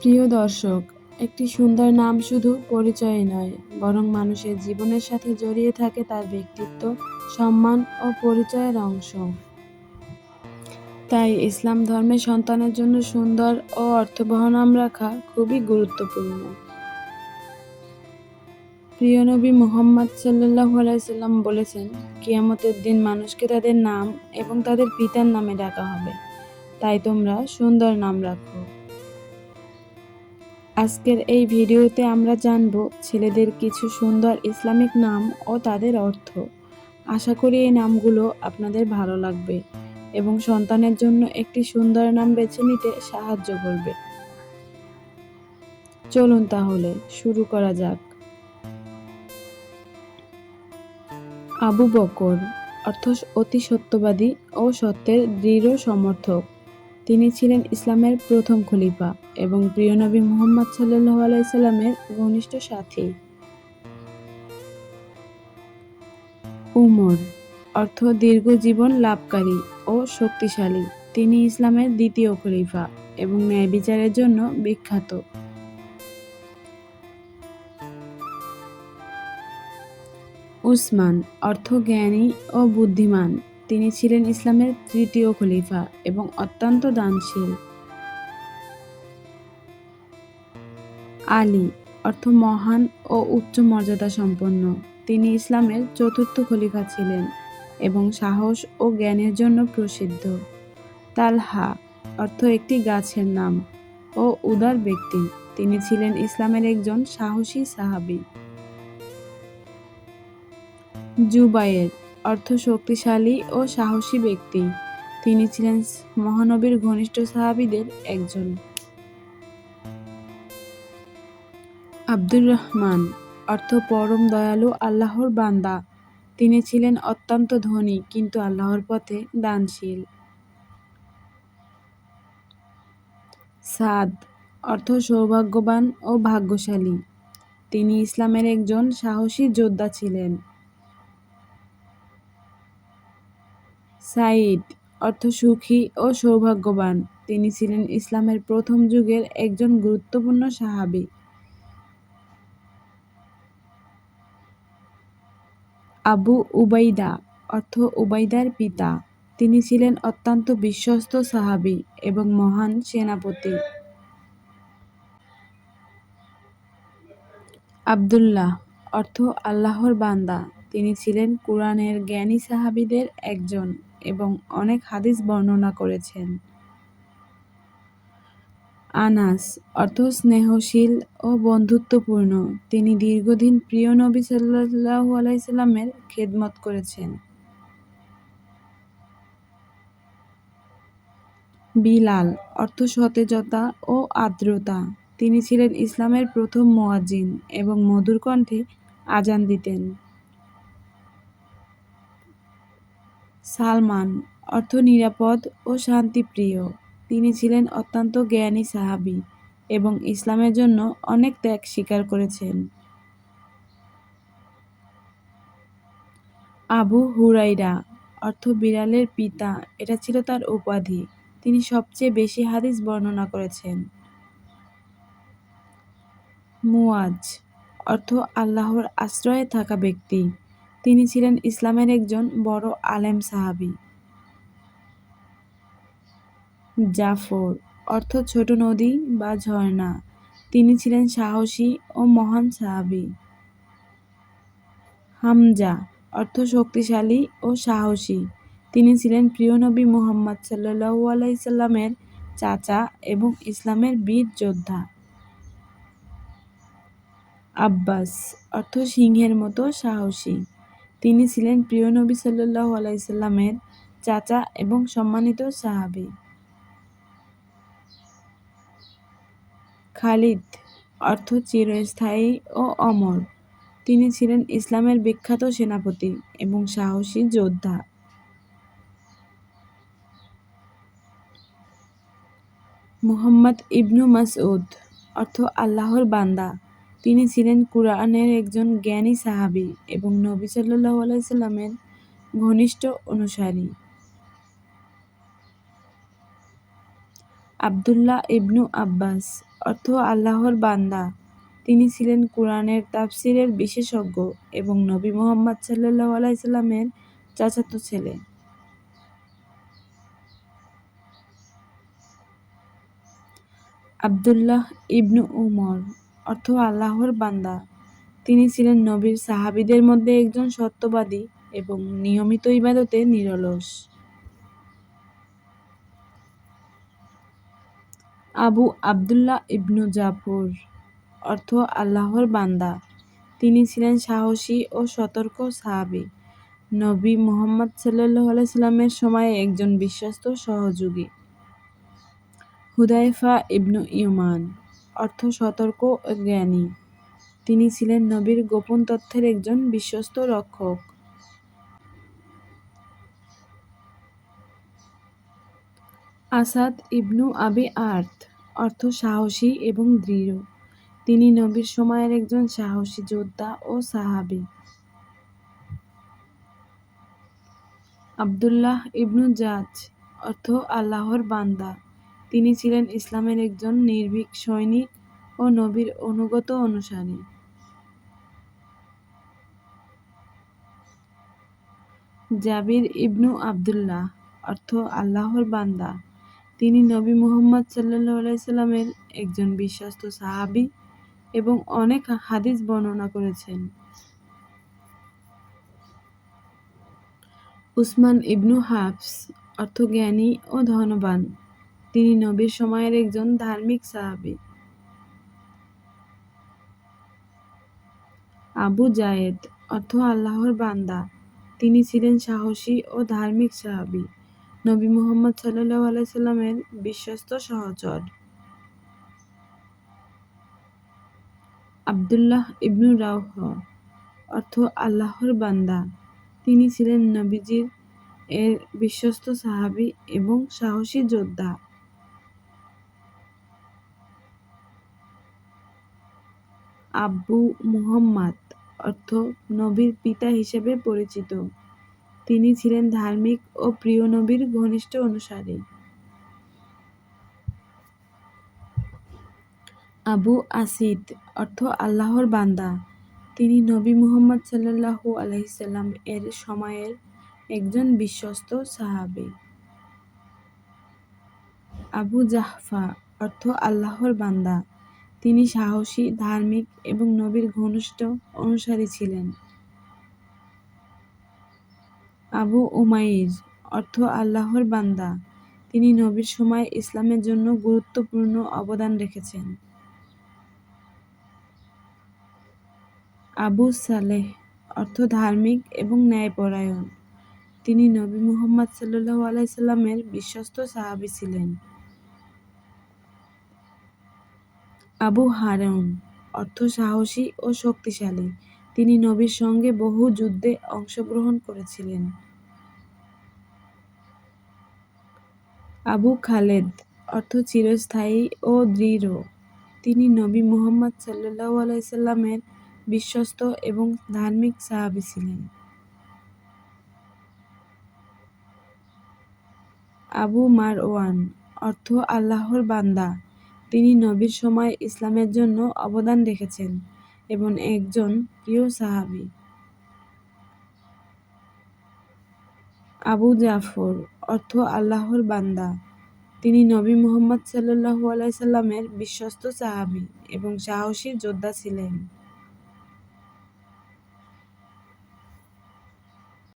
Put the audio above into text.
প্রিয় দর্শক, একটি সুন্দর নাম শুধু পরিচয় নয়, বরং মানুষের জীবনের সাথে জড়িয়ে থাকে তার ব্যক্তিত্ব, সম্মান ও পরিচয়ের অংশ। তাই ইসলাম ধর্মে সন্তানের জন্য সুন্দর ও অর্থবহ নাম রাখা খুবই গুরুত্বপূর্ণ। প্রিয় নবী মুহাম্মদ সাল্লাল্লাহু আলাইহি সাল্লাম বলেছেন, কিয়ামতের দিন মানুষকে তাদের নাম এবং তাদের পিতার নামে ডাকা হবে। তাই তোমরা সুন্দর নাম রাখো। আজকের এই ভিডিওতে আমরা জানব ছেলেদের কিছু সুন্দর ইসলামিক নাম ও তাদের অর্থ। আশা করি এই নামগুলো আপনাদের ভালো লাগবে এবং সন্তানের জন্য একটি সুন্দর নাম বেছে নিতে সাহায্য করবে। চলুন তাহলে শুরু করা যাক। আবু বকর অর্থ অতি সত্যবাদী ও সত্যের দৃঢ় সমর্থক। তিনি ছিলেন ইসলামের প্রথম খলিফা এবং প্রিয় নবী মুহাম্মদ সাল্লাল্লাহু আলাইহি সাল্লামের ঘনিষ্ঠ সাথী। উমর অর্থ দীর্ঘ জীবন লাভকারী ও শক্তিশালী। তিনি ইসলামের দ্বিতীয় খলিফা এবং ন্যায় বিচারের জন্য বিখ্যাত। উসমান অর্থ জ্ঞানী ও বুদ্ধিমান। তিনি ছিলেন ইসলামের তৃতীয় খলিফা এবং অত্যন্ত দানশীল। আলী অর্থ মহান ও উচ্চ মর্যাদা সম্পন্ন। তিনি ইসলামের চতুর্থ খলিফা ছিলেন এবং সাহস ও জ্ঞানের জন্য প্রসিদ্ধ। তালহা অর্থ একটি গাছের নাম ও উদার ব্যক্তি। তিনি ছিলেন ইসলামের একজন সাহসী সাহাবী। জুবায়ের অর্থ শক্তিশালী ও সাহসী ব্যক্তি। তিনি ছিলেন মহানবীর ঘনিষ্ঠ সাহাবীদের একজন। আব্দুর রহমান অর্থ পরম দয়ালু আল্লাহর বান্দা। তিনি ছিলেন অত্যন্ত ধনী কিন্তু আল্লাহর পথে দানশীল। সাদ অর্থ সৌভাগ্যবান ও ভাগ্যশালী। তিনি ইসলামের একজন সাহসী যোদ্ধা ছিলেন। সাঈদ অর্থ সুখী ও সৌভাগ্যবান। তিনি ছিলেন ইসলামের প্রথম যুগের একজন গুরুত্বপূর্ণ সাহাবী। আবু উবাইদা অর্থ উবাইদার পিতা। তিনি ছিলেন অত্যন্ত বিশ্বস্ত সাহাবী এবং মহান সেনাপতি। আব্দুল্লাহ অর্থ আল্লাহর বান্দা। তিনি ছিলেন কুরআনের জ্ঞানী সাহাবীদের একজন এবং অনেক হাদিস বর্ণনা করেছেন। আনাস অর্থ স্নেহশীল ও বন্ধুত্বপূর্ণ। তিনি দীর্ঘদিন প্রিয় নবী সাল্লাল্লাহু আলাইহি সাল্লামের খেদমত করেছেন। বিলাল অর্থ সতেজতা ও আর্দ্রতা। তিনি ছিলেন ইসলামের প্রথম মুয়াজ্জিন এবং মধুর কণ্ঠে আজান দিতেন। সালমান অর্থ নিরাপদ ও শান্তিপ্রিয়। তিনি ছিলেন অত্যন্ত জ্ঞানী সাহাবী এবং ইসলামের জন্য অনেক ত্যাগ স্বীকার করেছেন। আবু হুরাইরা অর্থ বিড়ালের পিতা, এটা ছিল তার উপাধি। তিনি সবচেয়ে বেশি হাদিস বর্ণনা করেছেন। মুয়াজ অর্থ আল্লাহর আশ্রয়ে থাকা ব্যক্তি। তিনি ছিলেন ইসলামের একজন বড় আলেম সাহাবী। জাফর অর্থ ছোট নদী বা ঝর্ণা। তিনি ছিলেন সাহসী ও মহান সাহাবী। হামজা অর্থ শক্তিশালী ও সাহসী। তিনি ছিলেন প্রিয় নবী মুহাম্মদ সাল্লাল্লাহু আলাইহি সাল্লামের চাচা এবং ইসলামের বীর যোদ্ধা। আব্বাস অর্থ সিংহের মতো সাহসী। তিনি ছিলেন প্রিয় নবী সাল্লাল্লাহু আলাইহি সাল্লামের চাচা এবং সম্মানিত সাহাবী। খালিদ অর্থ চিরস্থায়ী ও অমর। তিনি ছিলেন ইসলামের বিখ্যাত সেনাপতি এবং সাহসী যোদ্ধা। মুহাম্মদ ইবনু মাসউদ অর্থ আল্লাহর বান্দা। তিনি ছিলেন কুরআনের একজন জ্ঞানী সাহাবী এবং নবী সাল্লাল্লাহু আলাইহি সাল্লামের ঘনিষ্ঠ অনুসারী। আব্দুল্লাহ ইবনু আব্বাস অর্থ আল্লাহর বান্দা। তিনি ছিলেন কুরআনের তাফসীরের বিশেষজ্ঞ এবং নবী মুহাম্মদ সাল্লাল্লাহু আলাইহি সাল্লামের চাচাতো ছেলে। আব্দুল্লাহ ইবনু উমর অর্থ আল্লাহর বান্দা। তিনি ছিলেন নবীর সাহাবীদের মধ্যে একজন সত্যবাদী এবং নিয়মিত ইবাদতে নিরলস। আবু আব্দুল্লাহ ইবনু জাফর অর্থ আল্লাহর বান্দা। তিনি ছিলেন সাহসী ও সতর্ক সাহাবী। নবী মুহাম্মদ সাল্লাল্লাহু আলাইহি সাল্লামের সময়ে একজন বিশ্বস্ত সহযোগী। হুদায়ফা ইবনু ইয়মান অর্থ সতর্ক ও জ্ঞানী। তিনি ছিলেন নবীর গোপন তথ্যের একজন বিশ্বস্ত রক্ষক। আসাদ ইবনু আবি আর্ত অর্থ সাহসী এবং দৃঢ়। তিনি নবীর সময়ের একজন সাহসী যোদ্ধা ও সাহাবী। আব্দুল্লাহ ইবনু জাজ অর্থ আল্লাহর বান্দা। তিনি ছিলেন ইসলামের একজন নির্ভীক সৈনিক ও নবীর অনুগত অনুসারী। জাবির ইবনু আব্দুল্লাহ অর্থ আল্লাহর বান্দা। তিনি নবী মুহাম্মদ সাল্লাল্লাহু আলাইহি সাল্লামের একজন বিশ্বস্ত সাহাবী এবং অনেক হাদিস বর্ণনা করেছেন। উসমান ইবনু হাফস অর্থ জ্ঞানী ও ধনবান। তিনি নবীর সময়ের একজন ধার্মিক সাহাবী। আবু জায়েদ অর্থ আল্লাহর বান্দা। তিনি ছিলেন সাহসী ও ধার্মিক সাহাবী। নবী মুহাম্মদ সাল্লাল্লাহু আলাইহি সাল্লামের বিশ্বস্ত সহচর। আব্দুল্লাহ ইবনু রাওহ অর্থ আল্লাহর বান্দা। তিনি ছিলেন নবীজির এর বিশ্বস্ত সাহাবী এবং সাহসী যোদ্ধা। আব্বু মুহাম্মদ অর্থ নবীর পিতা হিসেবে পরিচিত। তিনি ছিলেন ধার্মিক ও প্রিয় নবীর ঘনিষ্ঠ অনুসারী। আবু আসিদ অর্থ আল্লাহর বান্দা। তিনি নবী মুহাম্মদ সাল্লাল্লাহু আলাইহি সাল্লাম এর সময়ের একজন বিশ্বস্ত সাহাবী। আবু জাহফা অর্থ আল্লাহর বান্দা। তিনি সাহসী, ধার্মিক এবং নবীর ঘনিষ্ঠ অনুসারী ছিলেন। আবু উমাইর অর্থ আল্লাহর বান্দা। তিনি নবীর সময় ইসলামের জন্য গুরুত্বপূর্ণ অবদান রেখেছেন। আবু সালেহ অর্থ ধার্মিক এবং ন্যায়পরায়ণ। তিনি নবী মুহাম্মদ সাল্লাল্লাহু আলাইহি সাল্লামের বিশ্বস্ত সাহাবী ছিলেন। আবু হারুন অর্থ সাহসী ও শক্তিশালী। তিনি নবীর সঙ্গে বহু যুদ্ধে অংশগ্রহণ করেছিলেন। আবু খালেদ অর্থ চিরস্থায়ী ও দৃঢ়। তিনি নবী মুহাম্মদ সাল্লাল্লাহু আলাইহি সাল্লামের বিশ্বস্ত এবং ধার্মিক সাহাবী ছিলেন। আবু মারওয়ান অর্থ আল্লাহর বান্দা। তিনি নবীর সময় ইসলামের জন্য অবদান রেখেছেন এবং একজন প্রিয় সাহাবী। আবু জাফর অর্থ আল্লাহর বান্দা। তিনি নবী মুহাম্মদ সাল্লাল্লাহু আলাইহি সাল্লামের বিশ্বস্ত সাহাবী এবং সাহসী যোদ্ধা ছিলেন।